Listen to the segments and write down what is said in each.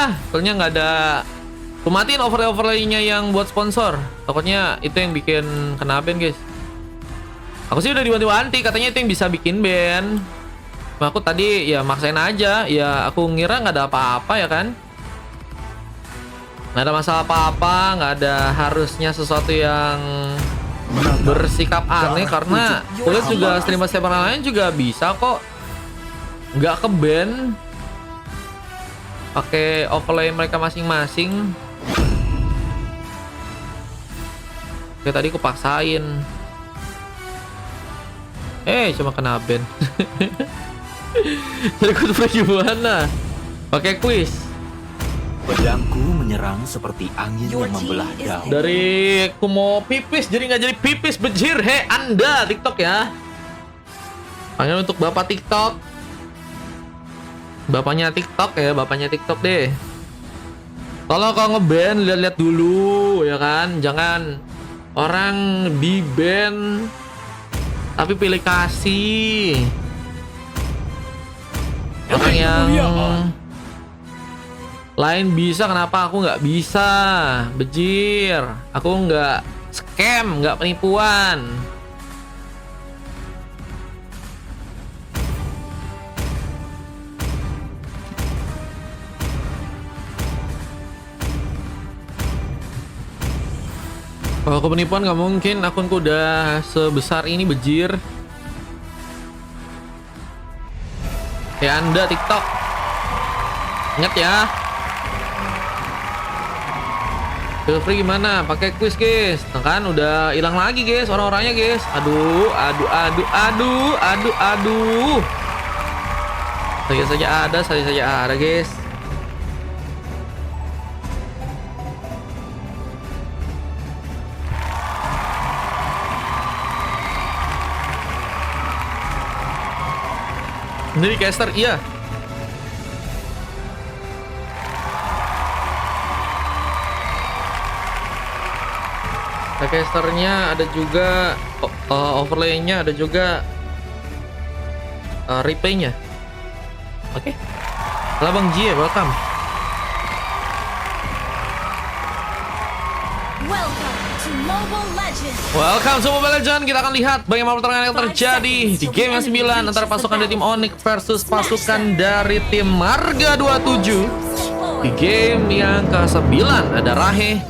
aja. Soalnya nggak ada. Aku matiin overlay-overlaynya yang buat sponsor. Takutnya itu yang bikin kena ban, guys. Aku sih udah diwanti-wanti, katanya itu yang bisa bikin ban. Cuma aku tadi ya maksain aja. Ya aku ngira nggak ada apa-apa ya kan. Nggak ada masalah apa-apa, nggak ada harusnya sesuatu yang bersikap aneh. Karena kulit juga streamer-streamer lain juga bisa kok nggak ke ban pakai overlay mereka masing-masing. Oke, tadi aku paksain. Cuma kena ban. Jadi aku tuh gimana? Pakai quiz. Pedangku menyerang seperti angin yang membelah daun. Dari aku mau pipis jadi nggak jadi pipis, bejir. Anda TikTok ya. Panggil untuk bapak TikTok. Bapaknya TikTok ya, bapaknya TikTok deh. Kalau kau nge-ban, lihat-lihat dulu ya kan. Jangan orang di-ban tapi pilih kasih. Orang yang lain bisa, kenapa aku nggak bisa? Bejir. Aku nggak scam, nggak penipuan. Kalau aku penipuan nggak mungkin, akunku udah sebesar ini, bejir. Kayak Anda TikTok. Ingat ya. Feel free gimana? Pakai quiz, guys. Nah, kan udah hilang lagi, guys, orang-orangnya, guys. Aduh. Saja saja ada, guys. Ini caster, iya. Casternya ada juga, overlaynya ada juga, replaynya. Oke. Halo Bang Jie, welcome. Welcome to Mobile Legends. Kita akan lihat bagaimana pertarungan yang terjadi di game yang 9 antara pasukan dari tim Onyx versus pasukan dari tim Marga 27. Di game yang ke-9 ada Rahe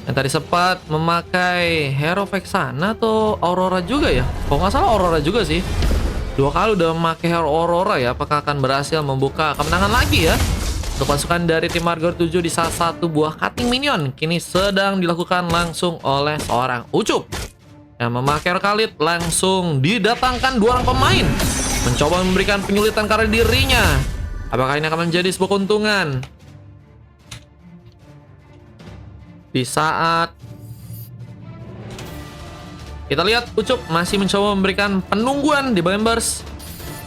yang tadi sempat memakai Hero Vexana atau Aurora juga ya. Kalau nggak salah Aurora juga sih. 2 kali udah memakai Hero Aurora ya. Apakah akan berhasil membuka kemenangan lagi ya? Untuk pasukan dari tim Marga 7 di salah satu buah cutting minion kini sedang dilakukan langsung oleh seorang Ucup yang memakai Khalid. Langsung didatangkan 2 orang pemain mencoba memberikan penyulitan karena dirinya. Apakah ini akan menjadi sebuah keuntungan? Di saat kita lihat Ucup masih mencoba memberikan penungguan di bagian burst,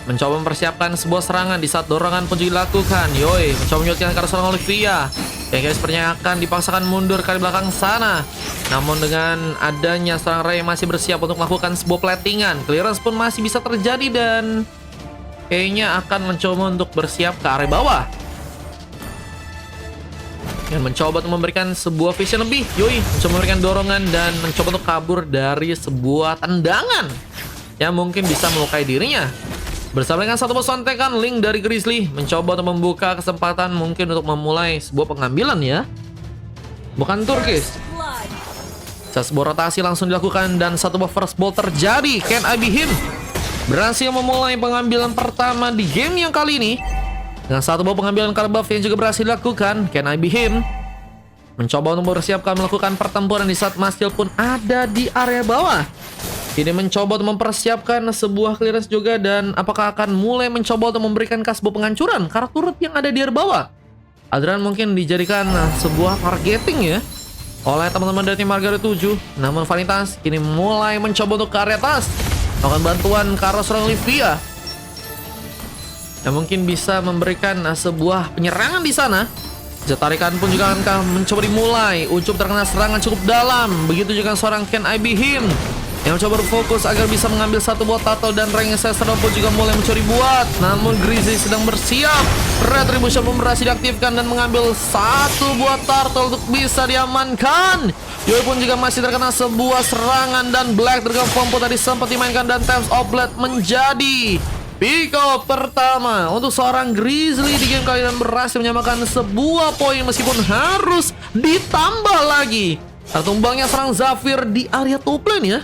mencoba mempersiapkan sebuah serangan di saat dorongan pun juga dilakukan. Yoi, mencoba menyulitkan ke arah seorang Olivia yang guys sepertinya akan dipaksakan mundur ke belakang sana. Namun dengan adanya seorang Ray masih bersiap untuk melakukan sebuah platingan, clearance pun masih bisa terjadi dan kayaknya akan mencoba untuk bersiap ke area bawah dan mencoba untuk memberikan sebuah vision lebih. Yoi, mencoba memberikan dorongan dan mencoba untuk kabur dari sebuah tendangan yang mungkin bisa melukai dirinya. Bersama dengan satu sontekan link dari Grizzly, mencoba untuk membuka kesempatan mungkin untuk memulai sebuah pengambilan ya. Bukan Turkish. Sebuah rotasi langsung dilakukan dan satu buah first ball terjadi. Can I be him? Berhasil memulai pengambilan pertama di game yang kali ini. Dengan satu buah pengambilan card buff yang juga berhasil dilakukan. Can I be him? Mencoba untuk mempersiapkan melakukan pertempuran di saat Mastil pun ada di area bawah. Ini mencoba untuk mempersiapkan sebuah clearance juga dan apakah akan mulai mencoba untuk memberikan sebuah penghancuran karena turret yang ada di area bawah. Adrian mungkin dijadikan sebuah targeting ya oleh teman-teman dari tim Marga 7. Namun Vanitas kini mulai mencoba untuk ke area atas, melakukan bantuan ke arah seorang Olivia yang mungkin bisa memberikan sebuah penyerangan di sana. Tarikan pun juga akan mencoba dimulai. Ucup terkena serangan cukup dalam. Begitu juga seorang Can I Be Him yang mencoba berfokus agar bisa mengambil satu buah turtle, dan Rank Ancestral pun juga mulai mencuri buat. Namun Grizzly sedang bersiap. Retribution pun berhasil diaktifkan dan mengambil satu buah turtle untuk bisa diamankan. Yoi pun juga masih terkena sebuah serangan, dan Black Dragon Form pun tadi sempat dimainkan, dan Times of Blood menjadi pick up pertama untuk seorang Grizzly di game kali ini, dan berhasil menyamakan sebuah poin meskipun harus ditambah lagi. Tumbangnya serang Zafir di area top lane ya.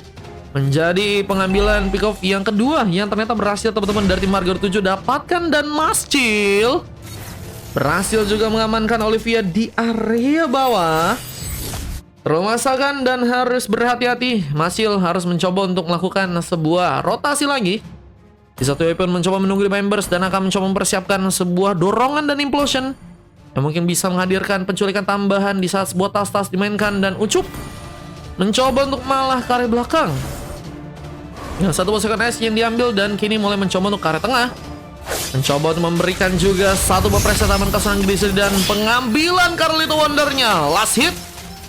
Menjadi pengambilan pick off yang kedua yang ternyata berhasil teman-teman dari tim Margor 7 dapatkan, dan Mascil berhasil juga mengamankan Olivia di area bawah. Termasakan dan harus berhati-hati. Mascil harus mencoba untuk melakukan sebuah rotasi lagi. Di satu weapon mencoba menunggu di members dan akan mencoba mempersiapkan sebuah dorongan dan implosion yang mungkin bisa menghadirkan penculikan tambahan di saat sebuah tas-tas dimainkan, dan Ucup mencoba untuk malah ke area belakang. Yang satu pasukan S yang diambil, dan kini mulai mencoba untuk ke area tengah. Mencoba untuk memberikan juga satu preset taman ke sang Grizzly, dan pengambilan Carlito Wondernya. Last hit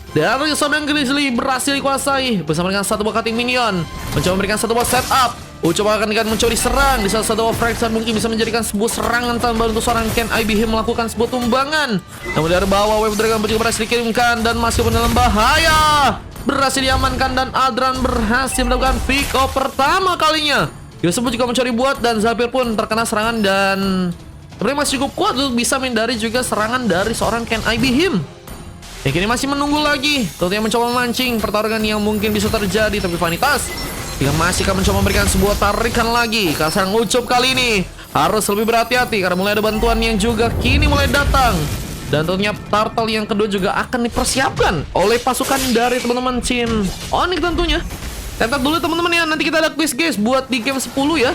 dari seorang Grizzly berhasil dikuasai bersama dengan satu buah cutting minion. Mencoba memberikan satu buah setup. Ucup akan mencoba diserang di salah satu Fraxan, mungkin bisa menjadikan sebuah serangan tambahan untuk seorang Ken IBH melakukan sebuah tumbangan. Namun dari bawah Wave Dragon juga berhasil dikirimkan, dan masih pun dalam bahaya. Berhasil diamankan, dan Aldran berhasil melakukan pick up pertama kalinya. Yusuf juga mencuri buat, dan Zafir pun terkena serangan, dan sebenarnya masih cukup kuat untuk bisa menghindari juga serangan dari seorang Ken IBH. Yang kini masih menunggu lagi, tentunya mencoba memancing pertarungan yang mungkin bisa terjadi, tapi Vanitas jika masih akan mencoba memberikan sebuah tarikan lagi ke sang Ucup kali ini. Harus lebih berhati-hati karena mulai ada bantuan yang juga kini mulai datang. Dan tentunya turtle yang kedua juga akan dipersiapkan oleh pasukan dari teman-teman tim Onyx tentunya. Tetap dulu teman-teman ya, nanti kita ada quiz guys buat di game 10 ya.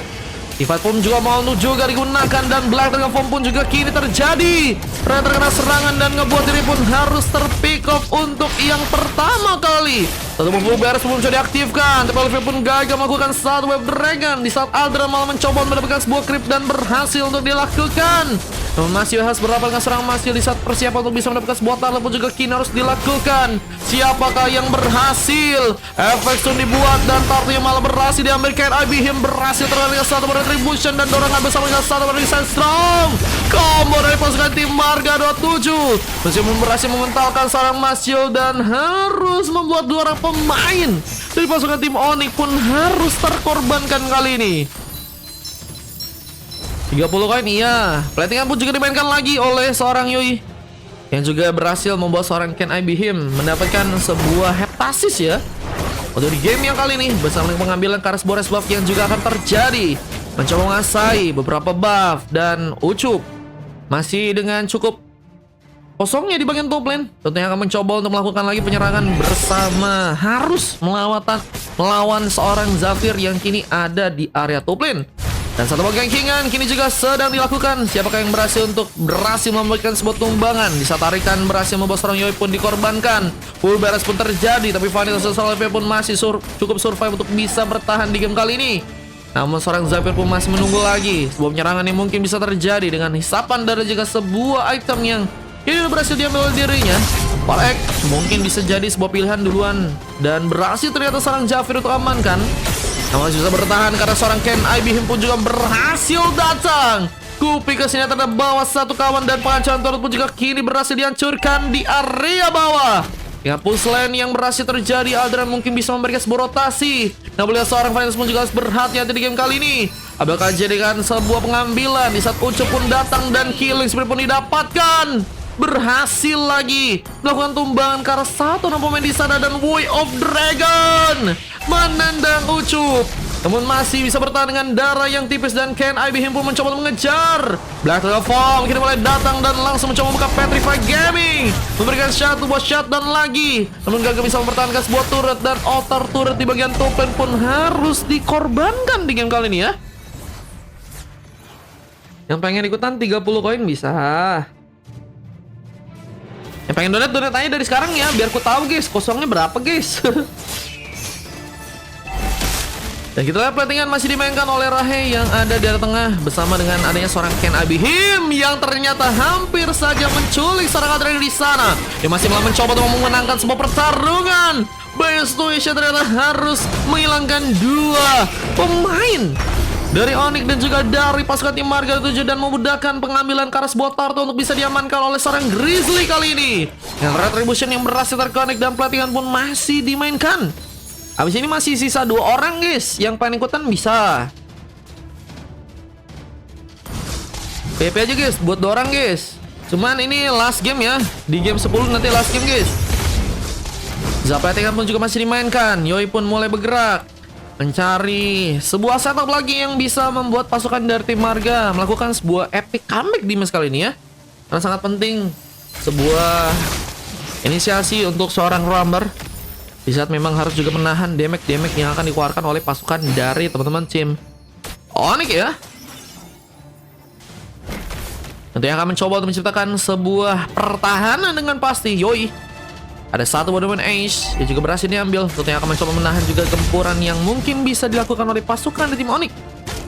Divide Form juga mau untuk juga digunakan, dan Black Dragon Form pun juga kini terjadi. Terkena serangan dan ngebuat diri pun harus terpick off untuk yang pertama kali. Satu move beres pun sudah diaktifkan, tapi Olivia pun gagal melakukan satu Wave Dragon di saat Aldra malah mencoba mendapatkan sebuah creep dan berhasil untuk dilakukan. Namun masih harus berapa dengan serang Masih di saat persiapan untuk bisa mendapatkan sebuah target pun juga kini harus dilakukan. Siapakah yang berhasil? Efek Sun dibuat, dan targetnya malah berhasil diambil. Ken IBH berhasil terkena satu Retribution dan dorongan bersama dengan satu Reset Strong. Combo dari pasukan tim Marga 27 masih berhasil mementalkan seorang Mascil, dan harus membuat dua orang pemain dari pasukan tim Onyx pun harus terkorbankan kali ini. 30 koin, iya. Platingan pun juga dimainkan lagi oleh seorang Yui, yang juga berhasil membawa seorang Ken IBH mendapatkan sebuah heptasis ya. Untuk di game yang kali ini bersama dengan pengambilan Karas Bores buff yang juga akan terjadi. Mencoba mengasai beberapa buff, dan Ucup masih dengan cukup kosongnya di bagian top lane. Tentunya akan mencoba untuk melakukan lagi penyerangan bersama, harus melawan seorang Zafir yang kini ada di area top lane. Dan satu bagian gankingan kini juga sedang dilakukan. Siapakah yang berhasil memberikan sebuah tumbangan? Di saat tarikan berhasil membawa seorang Yoi pun dikorbankan. Full beres pun terjadi, tapi Vanitas Salve pun masih cukup survive untuk bisa bertahan di game kali ini. Namun seorang Zafir pun masih menunggu lagi sebuah penyerangan yang mungkin bisa terjadi dengan hisapan dan juga sebuah item yang ini berhasil diambil oleh dirinya. Palek mungkin bisa jadi sebuah pilihan duluan, dan berhasil ternyata seorang Zafir untuk amankan. Namun masih bisa bertahan karena seorang Ken IBH pun juga berhasil datang. Kupi kesini terhadap bawah satu kawan, dan pengancaran turret pun juga kini berhasil dihancurkan di area bawah. Dengan push lane yang berhasil terjadi, Aldran mungkin bisa memberikan sebuah rotasi. Nah, melihat seorang Vanitas pun juga harus berhati-hati di game kali ini. Apakah jadikan sebuah pengambilan di saat Ucup pun datang, dan killing spree pun didapatkan. Berhasil lagi melakukan tumbangan ke arah satu pemain di sana, dan Way of Dragon menendang Ucup. Namun masih bisa bertahan dengan darah yang tipis, dan Ken IBH pun mencoba untuk mengejar. Black Dragon Form kini mulai datang dan langsung mencoba membuka Petrify Gaming, memberikan satu buah shutdown lagi. Namun gagal bisa mempertahankan sebuah turret, dan altar turret di bagian top lane pun harus dikorbankan di game kali ini ya. Yang pengen ikutan 30 koin bisa. Yang pengen donat aja dari sekarang ya, biar ku tahu guys kosongnya berapa guys. Dan kita lihat platingan masih dimainkan oleh Rahe yang ada di area tengah bersama dengan adanya seorang Ken Ibihim yang ternyata hampir saja menculik seorang Adrian di sana. Dia masih malah mencoba untuk memenangkan sebuah pertarungan. Best Asia ternyata harus menghilangkan dua pemain dari Onyx dan juga dari pasukan tim Marga 7 dan memudahkan pengambilan ke arah sebuah turtle untuk bisa diamankan oleh seorang Grizzly kali ini. Dengan Retribution yang berhasil terkonek dan platingan pun masih dimainkan. Habis ini masih sisa 2 orang guys. Yang pengen ikutan bisa PP aja guys, buat 2 orang guys. Cuman ini last game ya. Di game 10 nanti last game guys. Zaplatingan pun juga masih dimainkan. Yoi pun mulai bergerak mencari sebuah setup lagi yang bisa membuat pasukan dari tim Marga melakukan sebuah epic comeback di match kali ini ya. Karena sangat penting sebuah inisiasi untuk seorang Rumber di saat memang harus juga menahan damage yang akan dikeluarkan oleh pasukan dari teman-teman tim Onyx ya. Tentunya akan mencoba untuk menciptakan sebuah pertahanan dengan pasti. Yoi, ada satu Wonderman Ace yang juga berhasil diambil. Tentunya akan mencoba menahan juga gempuran yang mungkin bisa dilakukan oleh pasukan dari tim Onyx.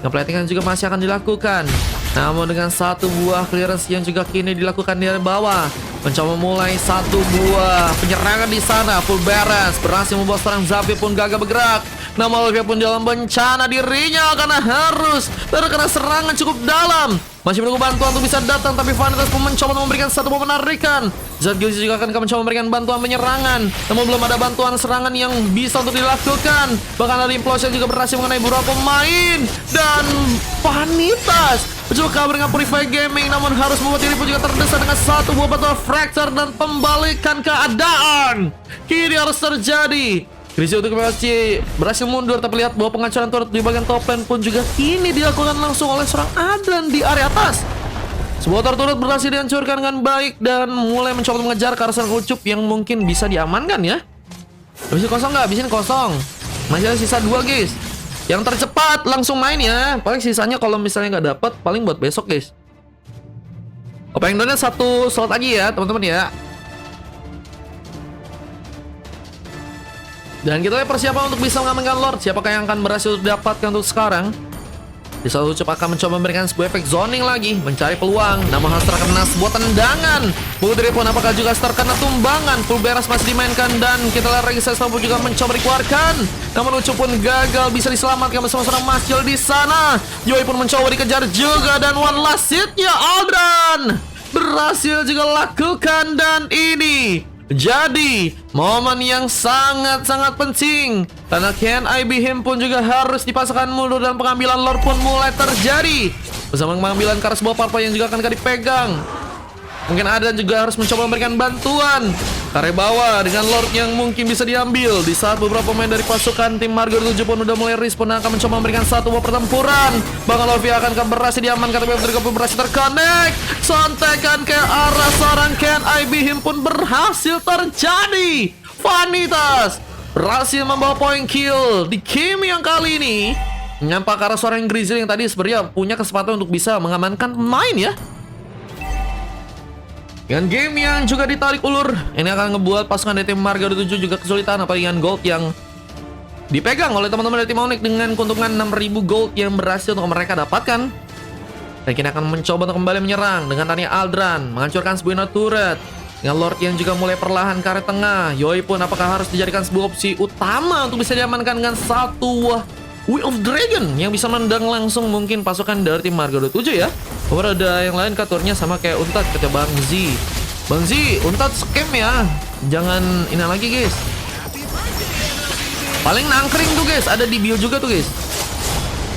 Ngeplatingan juga masih akan dilakukan. Namun dengan satu buah clearance yang juga kini dilakukan di bawah, mencoba mulai satu buah penyerangan di sana. Full balance berhasil membuat seorang Xavier pun gagal bergerak. Namun Olivia pun dalam bencana dirinya karena harus terkena serangan cukup dalam. Masih menunggu bantuan untuk bisa datang, tapi Vanitas pun mencoba memberikan satu momen menarikan. Zedgilzi juga akan mencoba memberikan bantuan penyerangan, namun belum ada bantuan serangan yang bisa untuk dilakukan. Bahkan ada implosion juga berhasil mengenai beberapa pemain. Dan Vanitas mencoba kabur dengan Purify Gaming, namun harus membuat diri pun juga terdesak dengan satu buah batu fracture dan pembalikan keadaan. Kini harus terjadi. Grizzly untuk PSC berhasil mundur, tapi lihat bahwa pengancuran turret di bagian top lane pun juga kini dilakukan langsung oleh seorang Adran di area atas. Sebuah turret berhasil dihancurkan dengan baik dan mulai mencoba mengejar ke arah seorang Ucup yang mungkin bisa diamankan ya. Habisin kosong nggak? Habisin kosong. Masih ada sisa 2 guys. Yang tercepat langsung main ya. Paling sisanya kalau misalnya nggak dapat paling buat besok guys. Pengen donat 1 slot lagi ya teman-teman ya. Dan kita lihat persiapan untuk bisa mengamankan Lord. Siapakah yang akan berhasil didapatkan untuk sekarang? Di saat Ucup akan mencoba memberikan sebuah efek zoning lagi, mencari peluang, namun harus terkena sebuah tendangan. Putri pun apakah juga terkena tumbangan. Full beras masih dimainkan dan kita lihat Registra pun juga mencoba dikeluarkan. Namun Ucup pun gagal bisa diselamatkan bersama seorang Masjil di sana. Yoi pun mencoba dikejar juga dan one last hit-nya Aldran berhasil juga lakukan, dan ini jadi momen yang sangat-sangat penting karena Ken Ibihim pun juga harus dipasangkan mundur dan pengambilan Lord pun mulai terjadi bersama pengambilan ke arah sebuah parpol yang juga akan dipegang. Mungkin ada juga harus mencoba memberikan bantuan ke area bawah dengan Lord yang mungkin bisa diambil di saat beberapa pemain dari pasukan tim Marga 7 pun udah mulai respon dan akan mencoba memberikan satu buah pertempuran. Bahkan Lovia akan berhasil diamankan, tapi Web berhasil terconnect. Sontekan ke arah seorang Ken Ibihim pun berhasil terjadi. Vanitas berhasil membawa poin kill di game yang kali ini. Nyampak ke arah seorang Grizzly yang tadi sebenarnya punya kesempatan untuk bisa mengamankan pemain ya. Dengan game yang juga ditarik ulur, ini akan ngebuat pasukan dari tim Marga 7 juga kesulitan, apalagi dengan gold yang dipegang oleh teman-teman dari tim Onyx dengan keuntungan 6.000 gold yang berhasil untuk mereka dapatkan. Dan kini akan mencoba untuk kembali menyerang dengan tanya Aldran menghancurkan sebuah turret. Dengan Lord yang juga mulai perlahan ke arah tengah. Yoi pun apakah harus dijadikan sebuah opsi utama untuk bisa diamankan dengan satu Wheel of Dragon yang bisa menendang langsung mungkin pasukan dari tim Marga 7 ya. Kemudian ada yang lain katurnya sama kayak Untat, kata Bang Z. Bang Z, Untat scam ya. Jangan ini lagi guys. Paling nangkring tuh guys, ada di bio juga tuh guys.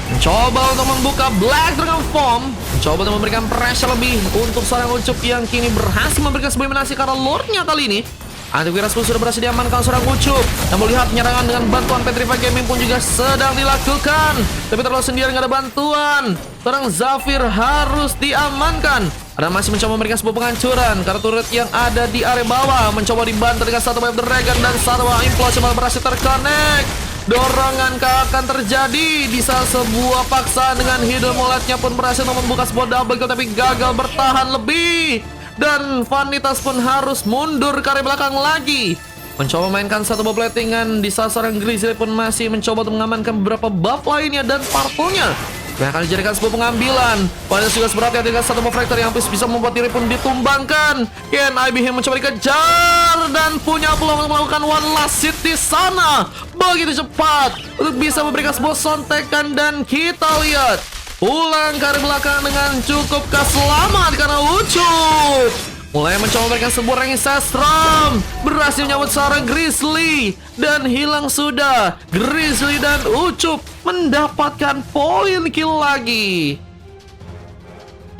Mencoba untuk membuka Black Dragon Form, mencoba untuk memberikan pressure lebih untuk seorang Ucup yang kini berhasil memberikan sebuah eliminasi karena Lordnya kali ini. Antivirus pun sudah berhasil diamankan seorang Ucup. Namun lihat penyerangan dengan bantuan Petrify Gaming pun juga sedang dilakukan. Tapi terlalu sendiri nggak ada bantuan. Seorang Zafir harus diamankan. Ada masih mencoba memberikan sebuah penghancuran karena turret yang ada di area bawah mencoba dibantu dengan satu Web Dragon dan satu Implosion berhasil terconnect. Dorongan akan terjadi di saat sebuah paksaan dengan Hidden Mulletnya pun berhasil membuka sebuah double kill tapi gagal bertahan lebih. Dan Vanitas pun harus mundur ke area belakang lagi. mencoba mainkan satu buff platingan di saat seorang Grizzly pun masih mencoba untuk mengamankan beberapa buff lainnya dan purple-nya. Yang akan dijadikan sebuah pengambilan. Pada juga berhati-hati dengan satu buff factor yang bisa membuat diri pun ditumbangkan. Ken IBHim mencoba dikejar dan punya peluang untuk melakukan one last hit di sana. Begitu cepat untuk bisa memberikan sebuah sontekan dan kita lihat pulang ke arah belakang dengan cukup keselamat karena Ucup mulai mencoba memberikan sebuah ranking Sestrom, berhasil menyambut seorang Grizzly dan hilang sudah. Grizzly dan Ucup mendapatkan poin kill lagi.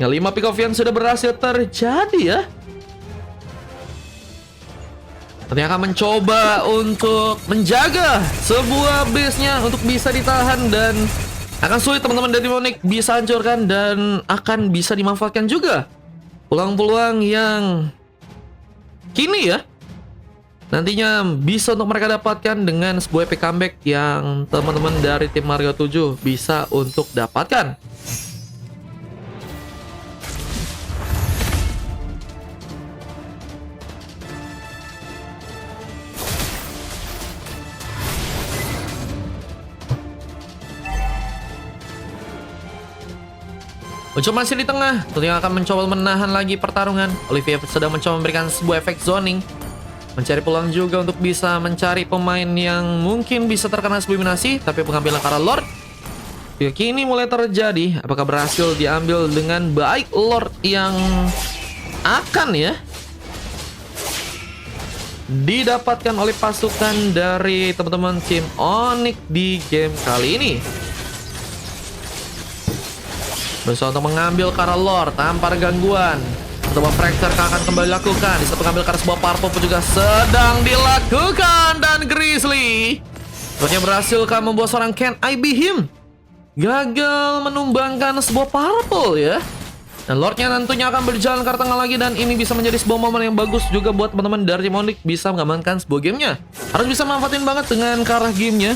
Ya, 5 pick off yang sudah berhasil terjadi ya. Ternyata akan mencoba untuk menjaga sebuah base-nya untuk bisa ditahan dan akan sulit teman-teman dari Demonic bisa hancurkan dan akan bisa dimanfaatkan juga peluang-peluang yang kini ya nantinya bisa untuk mereka dapatkan dengan sebuah epic comeback yang teman-teman dari tim Mario 7 bisa untuk dapatkan. Ucup masih di tengah, tentunya akan mencoba menahan lagi pertarungan. Olivia sedang mencoba memberikan sebuah efek zoning, mencari peluang juga untuk bisa mencari pemain yang mungkin bisa terkena eliminasi. Tapi pengambilan para Lord ya, kini mulai terjadi. Apakah berhasil diambil dengan baik Lord yang akan ya didapatkan oleh pasukan dari teman-teman tim Onyx di game kali ini. Berusaha untuk mengambil Kara Lord tanpa gangguan. Coba fracture akan kembali dilakukan. Di saat mengambil Kara sebuah purple pun juga sedang dilakukan. Dan Grizzly sepertinya berhasilkan membuat seorang Ken IBHim gagal menumbangkan sebuah purple ya. Dan Lordnya tentunya akan berjalan ke tengah lagi. Dan ini bisa menjadi sebuah momen yang bagus juga buat teman-teman dari Demonic bisa mengamankan sebuah gamenya. Harus bisa manfaatin banget dengan ke arah gamenya.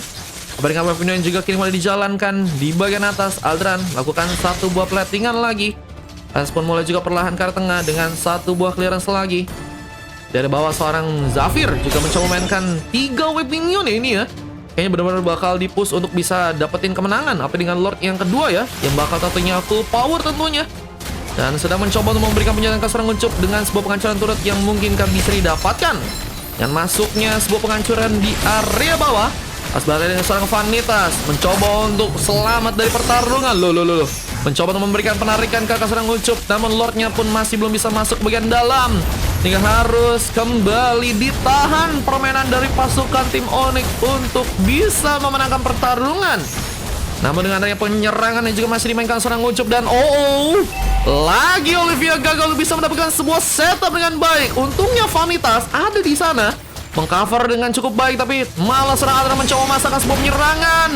Kabar yang juga kini mulai dijalankan di bagian atas. Aldran lakukan satu buah platingan lagi. Respon mulai juga perlahan ke arah tengah dengan satu buah clearance lagi. Dari bawah seorang Zafir juga mencoba mainkan 3 wave minion ya ini ya. Kayaknya benar-benar bakal di-push untuk bisa dapetin kemenangan. Apa dengan Lord yang kedua ya, yang bakal tentunya full power tentunya. Dan sedang mencoba untuk memberikan penjalan ke seorang Ucup dengan sebuah penghancuran turret yang mungkin bisa didapatkan. Dan masuknya sebuah penghancuran di area bawah. Asbara dengan seorang Vanitas mencoba untuk selamat dari pertarungan. Loh. Mencoba untuk memberikan penarikan ke seorang Ucup. Namun Lordnya pun masih belum bisa masuk ke bagian dalam. Hingga harus kembali ditahan permainan dari pasukan tim Onyx untuk bisa memenangkan pertarungan. Namun dengan adanya penyerangan yang juga masih dimainkan seorang Ucup. Dan lagi Olivia gagal bisa mendapatkan sebuah setup dengan baik. Untungnya Vanitas ada di sana mengcover dengan cukup baik, tapi malah seorang Adra mencoba memasakkan sebuah penyerangan.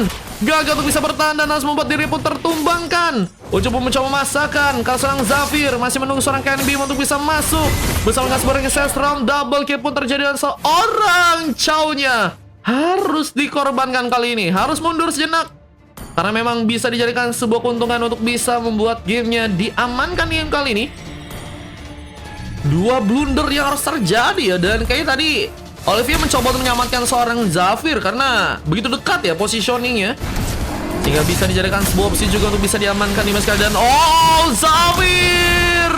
Gagal untuk bisa bertahan dan harus membuat diri pun tertumbangkan. Ucup pun mencoba memasakkan. Kalau seorang Zafir masih menunggu seorang Kenbeam untuk bisa masuk. Bersama dengan sebuah round double kill pun terjadi dan seorang Chow-nya harus dikorbankan kali ini. Harus mundur sejenak. Karena memang bisa dijadikan sebuah keuntungan untuk bisa membuat gamenya diamankan di game kali ini. 2 blunder yang harus terjadi ya. Dan kayaknya tadi Olivia mencoba untuk menyelamatkan seorang Zafir karena begitu dekat ya positioningnya, sehingga bisa dijadikan sebuah opsi juga untuk bisa diamankan di match kali. Dan Zafir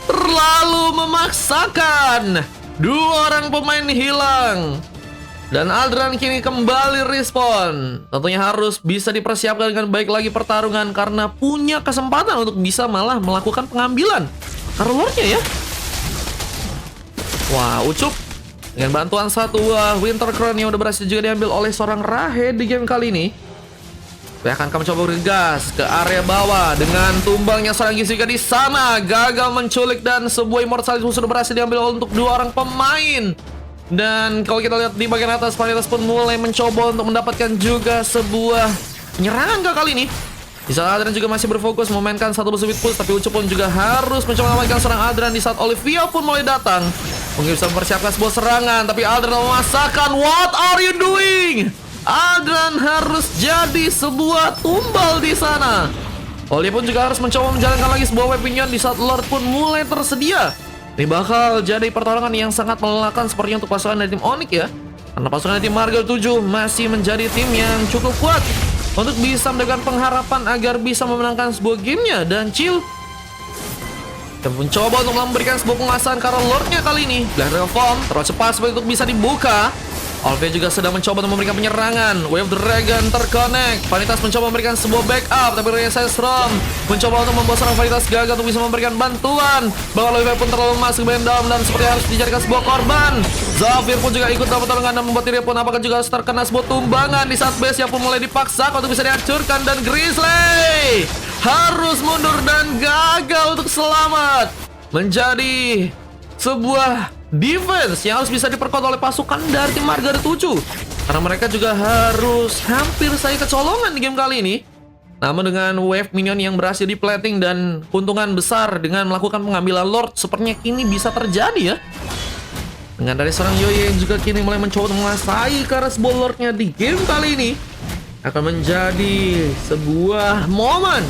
terlalu memaksakan. 2 orang pemain hilang. Dan Aldran kini kembali respon. Tentunya harus bisa dipersiapkan dengan baik lagi pertarungan karena punya kesempatan untuk bisa malah melakukan pengambilan Kara Lordnya ya. Wah, Ucup dengan bantuan satu Winter Crown yang udah berhasil juga diambil oleh seorang Rahe di game kali ini. Akan mencoba bergegas ke area bawah dengan tumbangnya seorang Gizuka di sana. Gagal menculik dan sebuah immortality sudah berhasil diambil untuk 2 orang pemain. Dan kalau kita lihat di bagian atas, Vanitas pun mulai mencoba untuk mendapatkan juga sebuah penyerangan kali ini. Di saat Adran juga masih berfokus memainkan satu speed push, tapi Ucup pun juga harus mencoba mengamankan seorang Adran di saat Olivia pun mulai datang. Mungkin bisa mempersiapkan sebuah serangan, tapi Adran memasakkan. What are you doing? Adran harus jadi sebuah tumbal di sana. Olivia pun juga harus mencoba menjalankan lagi sebuah wave minion di saat Lord pun mulai tersedia. Ini bakal jadi pertarungan yang sangat melelahkan seperti untuk pasukan dari tim Onyx ya. Karena pasukan dari tim Marga 7 masih menjadi tim yang cukup kuat untuk bisa mendapatkan pengharapan agar bisa memenangkan sebuah gamenya. Dan Chill mencoba untuk memberikan sebuah penguasaan karena Lordnya kali ini. Black Dragon terlalu cepat seperti untuk bisa dibuka. Olvia juga sedang mencoba untuk memberikan penyerangan. Wave Dragon terconnect. Vanitas mencoba memberikan sebuah backup, tapi Resistrom mencoba untuk membawa seorang Vanitas gagal untuk bisa memberikan bantuan. Bahkan Olvia pun terlalu masuk ke dalam dan seperti harus dicarikan sebuah korban. Zafir pun juga ikut dalam pertarungan dan membuat diri pun apakah juga harus terkena sebuah tumbangan di saat base yang pun mulai dipaksakan untuk bisa dihancurkan. Dan Grizzly harus mundur dan gagal untuk selamat. Menjadi sebuah defense yang harus bisa diperkuat oleh pasukan dari tim Marga 7. Karena mereka juga harus hampir saja kecolongan di game kali ini. Namun dengan wave minion yang berhasil di plating dan keuntungan besar dengan melakukan pengambilan Lord, sepertinya kini bisa terjadi ya. Dengan dari seorang Yoye yang juga kini mulai mencoba untuk menguasai karena sebuah Lordnya di game kali ini akan menjadi sebuah momen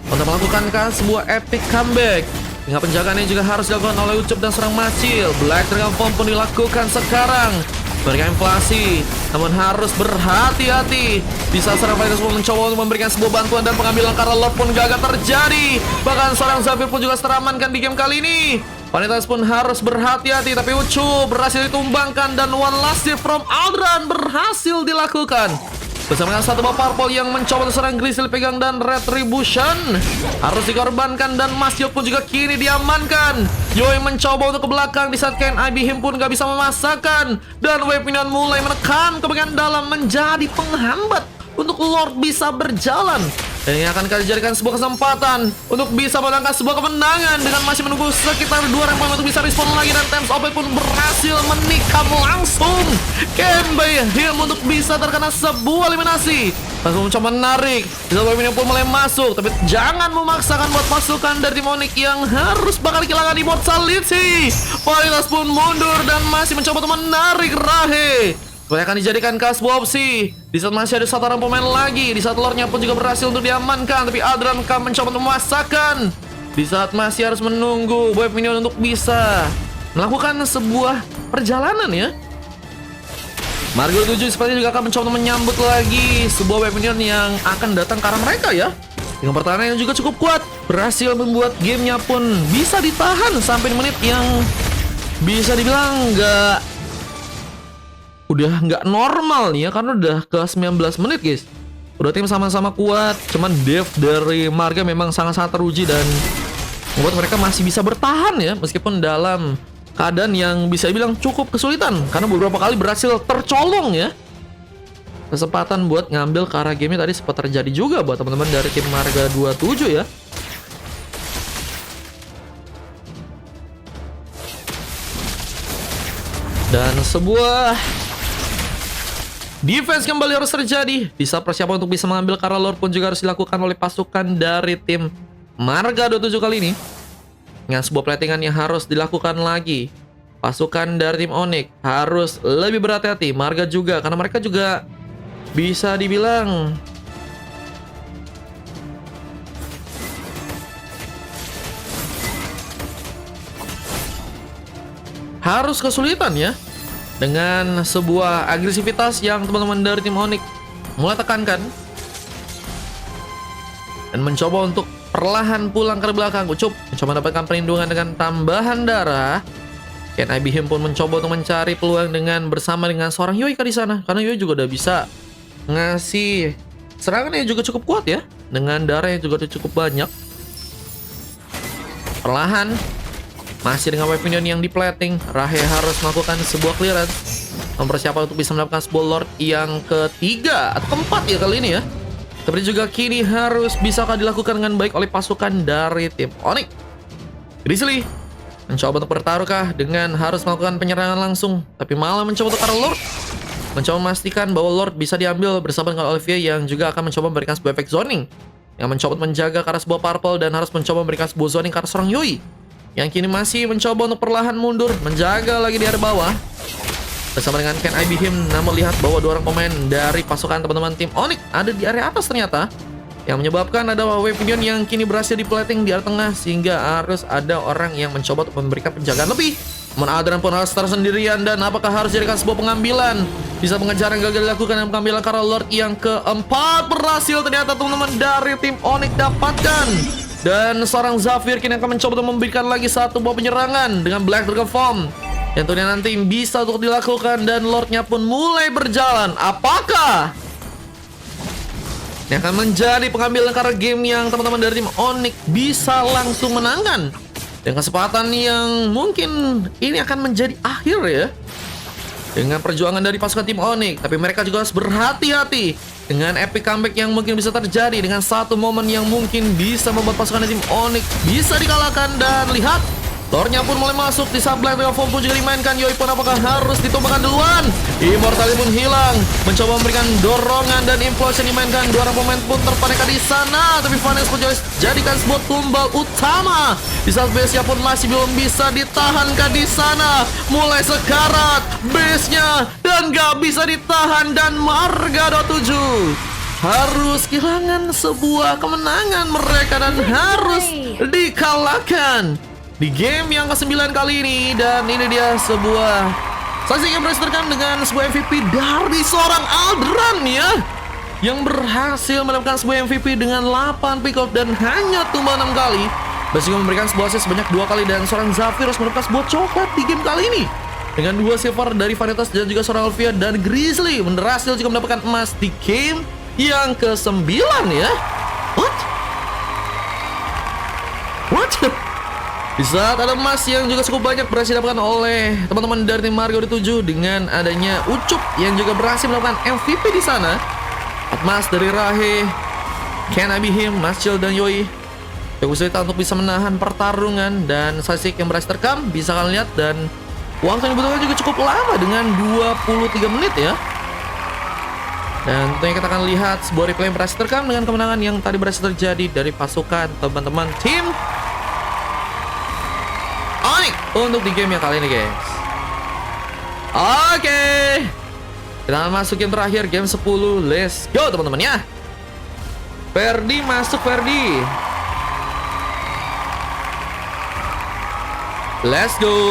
untuk melakukan sebuah epic comeback. Hingga penjagaannya juga harus dilakukan oleh Ucup dan seorang Macil. Black Dragon Form pun dilakukan sekarang. Mereka inflasi, namun harus berhati-hati. Bisa seorang Vanitas pun mencoba untuk memberikan sebuah bantuan dan pengambilan karena Lord pun gagal terjadi. Bahkan seorang Zafir pun juga teramankan di game kali ini. Vanitas pun harus berhati-hati, tapi Ucup berhasil ditumbangkan dan one last hit from Aldran berhasil dilakukan. Bersama dengan satu buah purple yang mencoba untuk serang Grizzly pegang dan Retribution harus dikorbankan dan Masio pun juga kini diamankan. Yoi mencoba untuk ke belakang di saat Ken Ibihim pun gak bisa memasakkan dan Wave Minion mulai menekan ke bagian dalam menjadi penghambat untuk Lord bisa berjalan. Dan ini akan dijadikan sebuah kesempatan untuk bisa menangkan sebuah kemenangan dengan masih menunggu sekitar 2 rank point untuk bisa respon lagi. Dan Thames OP pun berhasil menikam langsung Kembe Him untuk bisa terkena sebuah eliminasi. Langsung mencoba menarik. Wave Minion pun mulai masuk, tapi jangan memaksakan buat pasukan dari tim Onyx yang harus bakal kehilangan di Mortality. Vanitas pun mundur dan masih mencoba untuk menarik Rahe. Supaya akan dijadikan ke sebuah opsi. Di saat masih ada satu orang pemain lagi. Di saat Lordnya pun juga berhasil untuk diamankan. Tapi Aldran akan mencoba untuk memasakkan. Di saat masih harus menunggu Wave Minion untuk bisa melakukan sebuah perjalanan ya. Marga 7 sepertinya juga akan mencoba untuk menyambut lagi sebuah Wave Minion yang akan datang ke arah mereka ya. Dengan pertahanan yang juga cukup kuat. Berhasil membuat gamenya pun bisa ditahan sampai di menit yang bisa dibilang udah nggak normal nih ya, karena udah ke 19 menit guys. Udah tim sama-sama kuat, cuman dev dari Marga memang sangat-sangat teruji dan membuat mereka masih bisa bertahan ya, meskipun dalam keadaan yang bisa dibilang cukup kesulitan karena beberapa kali berhasil tercolong ya. Kesempatan buat ngambil ke arah game tadi sempat terjadi juga buat teman-teman dari tim Marga 27 ya. Dan sebuah defense kembali harus terjadi. Bisa persiapan untuk bisa mengambil karena Lord pun juga harus dilakukan oleh pasukan dari tim Marga 27 kali ini. Dengan sebuah platingan yang harus dilakukan lagi. Pasukan dari tim Onyx harus lebih berhati-hati. Marga juga, karena mereka juga bisa dibilang harus kesulitan ya. Dengan sebuah agresivitas yang teman-teman dari tim Onyx mulai tekankan. Dan mencoba untuk perlahan pulang ke belakang. Ucup mencoba mendapatkan perlindungan dengan tambahan darah. Ken Ibihim pun mencoba untuk mencari peluang dengan bersama dengan seorang Yoika di sana. Karena Yoi juga udah bisa ngasih serangan yang juga cukup kuat ya. Dengan darah yang juga cukup banyak. Perlahan masih dengan Wave Minion yang di plating, Rahe harus melakukan sebuah clearance, mempersiapkan untuk bisa mendapatkan sebuah Lord yang ketiga atau keempat ya kali ini ya. Tapi juga kini harus bisa dilakukan dengan baik oleh pasukan dari tim Onyx. Grizzly mencoba untuk bertaruhkah dengan harus melakukan penyerangan langsung, tapi malah mencoba untuk arah Lord. Mencoba memastikan bahwa Lord bisa diambil bersama dengan Olivia yang juga akan mencoba memberikan sebuah efek zoning, yang mencoba menjaga ke arah sebuah purple dan harus mencoba memberikan sebuah zoning ke arah seorang Yoi, yang kini masih mencoba untuk perlahan mundur, menjaga lagi di area bawah bersama dengan Ken Ibihim. Namun lihat bahwa 2 orang pemain dari pasukan teman-teman tim Onyx ada di area atas ternyata, yang menyebabkan ada wave minion yang kini berhasil diplating di area tengah, sehingga harus ada orang yang mencoba untuk memberikan penjagaan lebih. Namun Adran pun harus tersendirian, dan apakah harus jadikan sebuah pengambilan? Bisa pengejaran gagal dilakukan dan pengambilan karena Lord yang keempat berhasil ternyata teman-teman dari tim Onyx dapatkan. Dan seorang Zafir kini akan mencoba untuk memberikan lagi satu buah penyerangan dengan Black Dragon Form yang tentunya nanti bisa untuk dilakukan, dan Lordnya pun mulai berjalan. Apakah ini akan menjadi pengambilan karena game yang teman-teman dari tim Onyx bisa langsung menangkan dengan kesempatan yang mungkin ini akan menjadi akhir ya dengan perjuangan dari pasukan tim Onyx. Tapi mereka juga harus berhati-hati dengan epic comeback yang mungkin bisa terjadi, dengan satu momen yang mungkin bisa membuat pasukan tim Onyx bisa dikalahkan. Dan lihat, Lordnya pun mulai masuk di saat Black Dragon Form pun juga dimainkan. Yoi pun apakah harus ditumbangkan duluan? Immortality pun hilang, mencoba memberikan dorongan dan implosion dimainkan. Dua orang pemain pun terpaneka di sana, tapi Vanes pun jadikan sebuah tumbal utama di saat base-nya pun masih belum bisa ditahankan di sana. Mulai sekarat base-nya dan gak bisa ditahan, dan Marga 27 harus kehilangan sebuah kemenangan mereka dan harus dikalahkan di game yang ke-9 kali ini. Dan ini dia sebuah saksi yang berhasil terekam dengan sebuah MVP dari seorang Aldran ya, yang berhasil mendapatkan sebuah MVP dengan 8 pick off dan hanya tumbang 6 kali. Berhasil memberikan sebuah assist sebanyak 2 kali, dan seorang Zafir harus mendapatkan sebuah coklat di game kali ini dengan 2 silver dari Vanitas dan juga seorang Alvia. Dan Grizzly berhasil juga mendapatkan emas di game yang ke-9 ya. What? Di saat ada emas yang juga cukup banyak berhasil didapatkan oleh teman-teman dari tim Marga 27 dengan adanya Ucup yang juga berhasil melakukan MVP di sana. Emas dari Rahe, Can I Be Him, Nascil dan Yoi cukup kesulitan untuk bisa menahan pertarungan, dan Sasik yang berhasil terekam bisa kalian lihat, dan waktu yang dibutuhkan juga cukup lama dengan 23 menit ya. Dan tentunya kita akan lihat sebuah replay yang berhasil terekam dengan kemenangan yang tadi berhasil terjadi dari pasukan teman-teman tim Onyx untuk di game yang kali ini guys. Oke, kita akan masuk game terakhir, game 10. Let's go teman-teman ya. Ferdi masuk, Ferdi. Let's go.